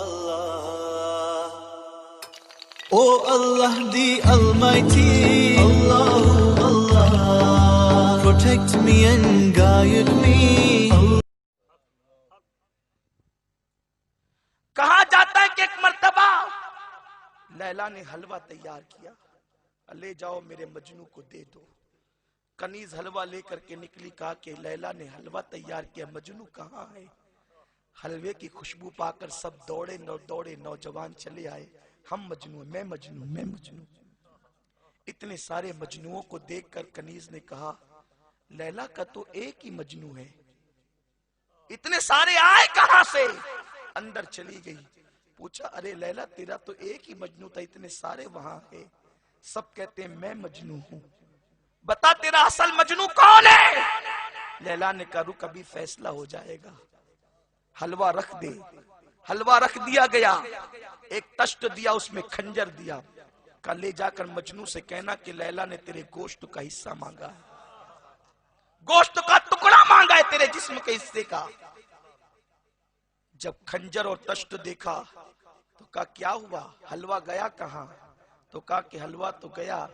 Allah. Oh Allah the Almighty, Allah, Allah, protect me and guide me. کہا جاتا ہے کہ ایک مرتبہ لیلا نے حلوہ تیار کیا، لے جاؤ میرے مجنو کو دے دو۔ کنیز حلوہ لے کر کے نکلی، کہا کہ لیلا نے حلوہ تیار کیا، مجنو کہاں ہے؟ حلوے کی خوشبو پا کر سب دوڑے نوجوان چلے آئے، ہم مجنو، میں مجنو، میں مجنو۔ اتنے سارے مجنوؤں کو دیکھ کر کنیز نے کہا لیلا کا تو ایک ہی مجنو ہے، اتنے سارے آئے کہاں سے؟ اندر چلی گئی، پوچھا ارے لیلا تیرا تو ایک ہی مجنو تھا، اتنے سارے وہاں ہے؟ سب کہتے ہیں میں مجنو ہوں، بتا تیرا اصل مجنو کون ہے؟ لیلا نے کہا رک ابھی فیصلہ ہو جائے گا، حلوہ رکھ دے۔ حلوہ رکھ دیا گیا، ایک تشت دیا، اس میں کھنجر دیا، کہا لے جا کر مجنو سے کہنا کہ لیلا نے تیرے گوشت کا حصہ مانگا ہے، گوشت کا ٹکڑا مانگا ہے تیرے جسم کے حصے کا۔ جب کھنجر اور تشت دیکھا تو کہا کیا ہوا؟ حلوہ گیا کہاں؟ تو کہا کہ حلوہ تو گیا،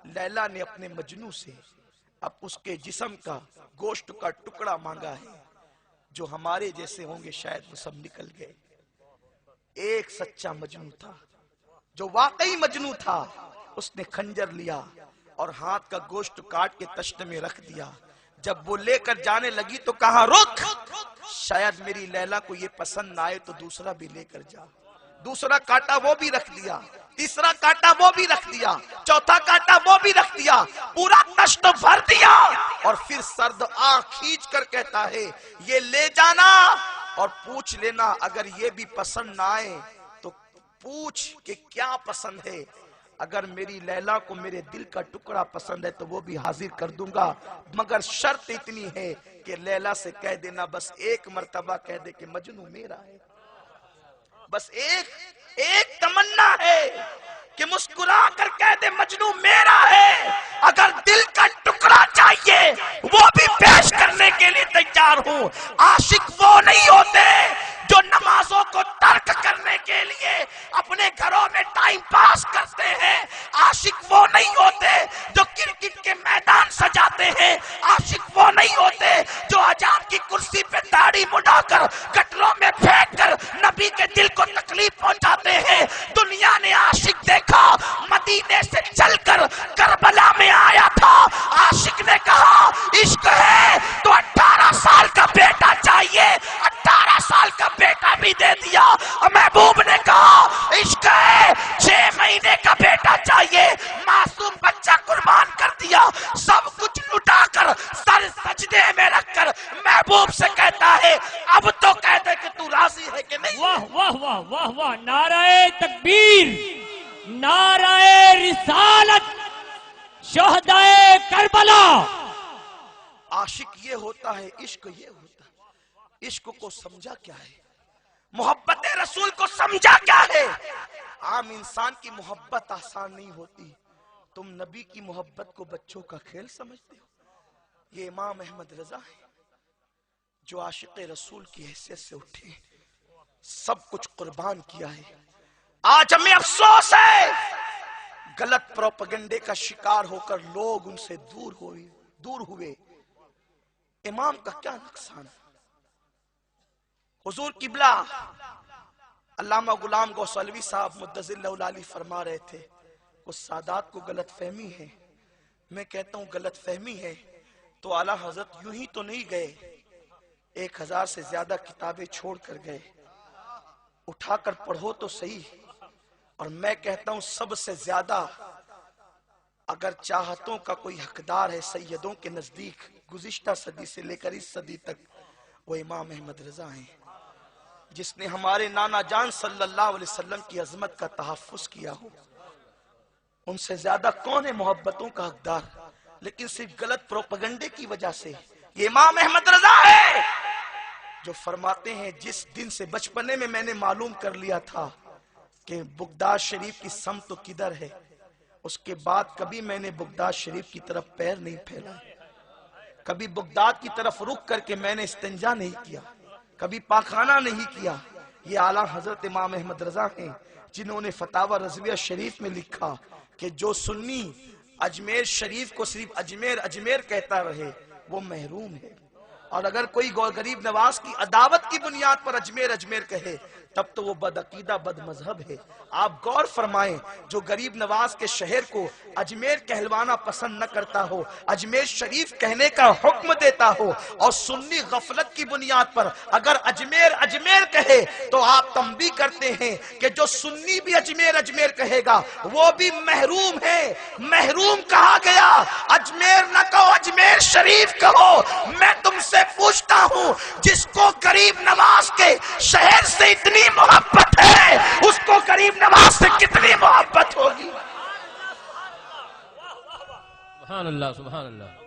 لیلا نے اپنے مجنو سے اب اس کے جسم کا گوشت کا ٹکڑا مانگا ہے، جو ہمارے جیسے ہوں گے شاید وہ سب نکل گئے۔ ایک سچا مجنو تھا جو واقعی مجنو تھا، اس نے کھنجر لیا اور ہاتھ کا گوشت کاٹ کے تشت میں رکھ دیا۔ جب وہ لے کر جانے لگی تو کہا رک، شاید میری لیلا کو یہ پسند نہ آئے تو دوسرا بھی لے کر جا۔ دوسرا کاٹا وہ بھی رکھ دیا، تیسرا کاٹا وہ بھی رکھ دیا، چوتھا کاٹا وہ بھی رکھ دیا، پورا تشت بھر دیا، اور پھر سرد آنکھ کھینچ کر کہتا ہے یہ لے جانا اور پوچھ لینا، اگر یہ بھی پسند نہ آئے تو پوچھ کہ کیا پسند ہے، اگر میری لیلا کو میرے دل کا ٹکڑا پسند ہے تو وہ بھی حاضر کر دوں گا، مگر شرط اتنی ہے کہ لیلا سے کہہ دینا بس ایک مرتبہ کہہ دے کہ مجنو میرا ہے، بس ایک تمنا ہے کہ مسکرا کر کہہ دے مجنو میرا ہے، اگر دل کا ٹکڑا چاہیے وہ بھی پیش کرنے کے لیے تیار ہوں۔ عاشق وہ نہیں ہوتے جو نمازوں کو ترک کرنے کے لیے اپنے گھروں میں ٹائم پاس کرتے ہیں، عاشق وہ نہیں ہوتے جو کرکٹ کے میدان سجاتے ہیں، عاشق وہ نہیں ہوتے جو حجاب کی کرسی پہ داڑھی مڈا کر گٹروں میں پھینک کر نبی کے دل کو تکلیف پہنچاتے ہیں۔ دنیا نے عاشق دیکھا مدینے سے چل کر کربلا میں آیا تھا، عاشق نے کہا عشق ہے تو 18 سال کا بیٹا چاہیے، 18 سال کا بیٹا بھی دے دیا۔ محبوب نے کہا عشق ہے 6 مہینے کا بیٹا چاہیے، معصوم بچہ قربان کر دیا، سب کچھ لٹا کر سر سجدے میں رکھ کر محبوب سے کہتا ہے اب تو کہہ دے کہ تو راضی ہے کہ نہیں؟ واہ واہ واہ واہ واہ، نعرہ تکبیر، نعرہ رسالت، شہدائے کربلا۔ عاشق یہ ہوتا ہے، عشق یہ ہوتا ہے۔ عشق کو سمجھا کیا ہے؟ محبت رسول کو سمجھا کیا ہے؟ عام انسان کی محبت آسان نہیں ہوتی، تم نبی کی محبت کو بچوں کا کھیل سمجھتے ہو؟ یہ امام احمد رضا ہے جو عاشق رسول کی حیثیت سے اٹھے، سب کچھ قربان کیا ہے۔ آج ہمیں افسوس ہے غلط پروپیگنڈے کا شکار ہو کر لوگ ان سے دور ہوئے۔ امام کا کیا نقصان؟ حضور قبلہ علامہ غلام گوسلوی صاحب مدظر اللہ العالی فرما رہے تھے وہ سادات کو غلط فہمی ہے، میں کہتا ہوں غلط فہمی ہے تو اعلیٰ حضرت یوں ہی تو نہیں گئے، 1000 سے زیادہ کتابیں چھوڑ کر گئے، اٹھا کر پڑھو تو صحیح۔ اور میں کہتا ہوں سب سے زیادہ اگر چاہتوں کا کوئی حقدار ہے سیدوں کے نزدیک گزشتہ صدی سے لے کر اس صدی تک، وہ امام احمد رضا ہیں، جس نے ہمارے نانا جان صلی اللہ علیہ وسلم کی عظمت کا تحفظ کیا ہو۔ ان سے زیادہ کون ہے محبتوں کا حقدار؟ لیکن صرف غلط پروپیگنڈے کی وجہ سے یہ امام احمد رضا ہے جو فرماتے ہیں جس دن سے بچپنے میں نے معلوم کر لیا تھا کہ بغداد شریف کی سمت کدھر ہے، اس کے بعد کبھی میں نے بغداد شریف کی طرف پیر نہیں پھیلا، کبھی بغداد کی طرف رک کر کے میں نے استنجا نہیں کیا، کبھی پاخانہ نہیں کیا۔ یہ اعلیٰ حضرت امام احمد رضا ہیں جنہوں نے فتاوی رضویہ شریف میں لکھا کہ جو سنی اجمیر شریف کو صرف اجمیر اجمیر کہتا رہے وہ محروم ہے، اور اگر کوئی غریب نواز کی عداوت کی بنیاد پر اجمیر اجمیر کہے تب تو وہ بدعقیدہ بد مذہب ہے۔ آپ غور فرمائیں، جو غریب نواز کے شہر کو اجمیر کہلوانا پسند نہ کرتا ہو، اجمیر شریف کہنے کا حکم دیتا ہو، اور سنی غفلت کی بنیاد پر اگر اجمیر اجمیر کہے تو آپ تنبیہ کرتے ہیں کہ جو سنی بھی اجمیر اجمیر کہے گا وہ بھی محروم ہے۔ محروم کہا گیا، اجمیر نہ کہو اجمیر شریف کہو۔ میں تم سے پوچھتا ہوں، جس کو غریب نواز کے شہر سے اتنی محبت ہے اس کو غریب نواز سے کتنی محبت ہوگی؟ سبحان اللہ سبحان اللہ۔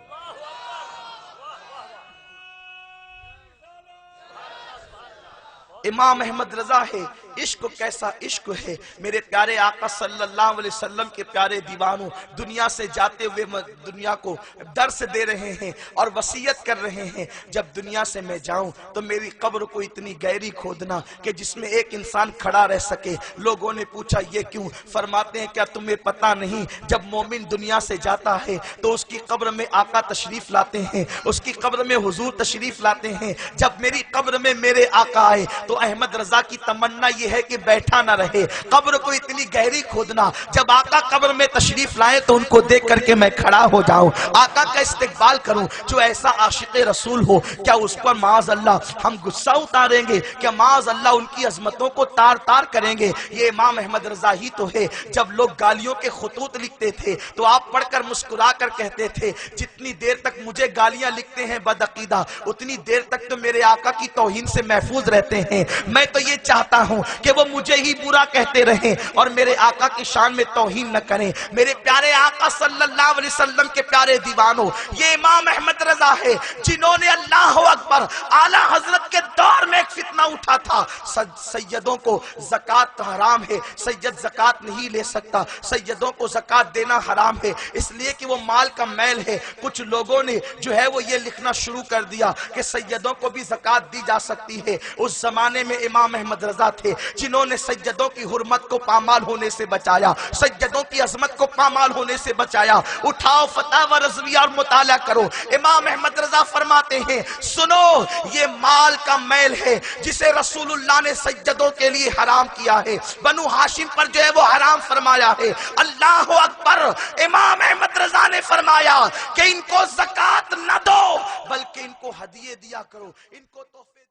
امام احمد رضا ہے، عشق کیسا عشق ہے میرے پیارے آقا صلی اللہ علیہ وسلم کے پیارے دیوانوں، دنیا سے جاتے ہوئے دنیا کو درس دے رہے ہیں اور وصیت کر رہے ہیں، جب دنیا سے میں جاؤں تو میری قبر کو اتنی گہری کھودنا کہ جس میں ایک انسان کھڑا رہ سکے۔ لوگوں نے پوچھا یہ کیوں؟ فرماتے ہیں کیا تمہیں پتہ نہیں جب مومن دنیا سے جاتا ہے تو اس کی قبر میں آقا تشریف لاتے ہیں، اس کی قبر میں حضور تشریف لاتے ہیں۔ جب میری قبر میں میرے آقا آئے تو احمد رضا کی تمنا یہ ہے کہ بیٹھا نہ رہے، قبر کو اتنی گہری کھودنا، جب آقا قبر میں تشریف لائے تو ان کو دیکھ کر کے میں کھڑا ہو جاؤں، آقا کا استقبال کروں۔ جو ایسا عاشق رسول ہو کیا اس پر معاذ اللہ ہم غصہ اتاریں گے؟ کیا معاذ اللہ ان کی عظمتوں کو تار تار کریں گے؟ یہ امام احمد رضا ہی تو ہے، جب لوگ گالیوں کے خطوط لکھتے تھے تو آپ پڑھ کر مسکرا کر کہتے تھے جتنی دیر تک مجھے گالیاں لکھتے ہیں بدعقیدہ اتنی دیر تک تو میرے آقا کی توہین سے محفوظ رہتے ہیں۔ میں تو یہ چاہتا ہوں کہ وہ مجھے ہی برا کہتے رہیں اور میرے آقا کی شان میں توہین نہ کریں۔ میرے پیارے آقا صلی اللہ علیہ وسلم کے پیارے دیوانوں، یہ امام احمد رضا ہے جنہوں نے اللہ اکبر اعلیٰ حضرت کے دور میں ایک فتنہ اٹھا تھا، سیدوں کو زکوٰۃ حرام ہے، سید زکوٰۃ نہیں لے سکتا، سیدوں کو زکوٰۃ دینا حرام ہے اس لیے کہ وہ مال کا میل ہے۔ کچھ لوگوں نے جو ہے وہ یہ لکھنا شروع کر دیا کہ سیدوں کو بھی زکوٰۃ دی جا سکتی ہے۔ اس زمانے میں امام احمد رضا تھے جنہوں نے سیدوں کی حرمت کو پامال ہونے سے بچایا، سیدوں کی عظمت کو پامال ہونے سے بچایا۔ اٹھاؤ فتاوی رضویہ اور مطالعہ کرو۔ امام احمد رضا فرماتے ہیں سنو، یہ مال کا میل ہے جسے رسول اللہ نے سیدوں کے لیے حرام کیا ہے، بنو ہاشم پر جو ہے وہ حرام فرمایا ہے۔ اللہ اکبر! امام احمد رضا نے فرمایا کہ ان کو زکوٰۃ نہ دو بلکہ ان کو ہدیے دیا کرو، ان کو تحفے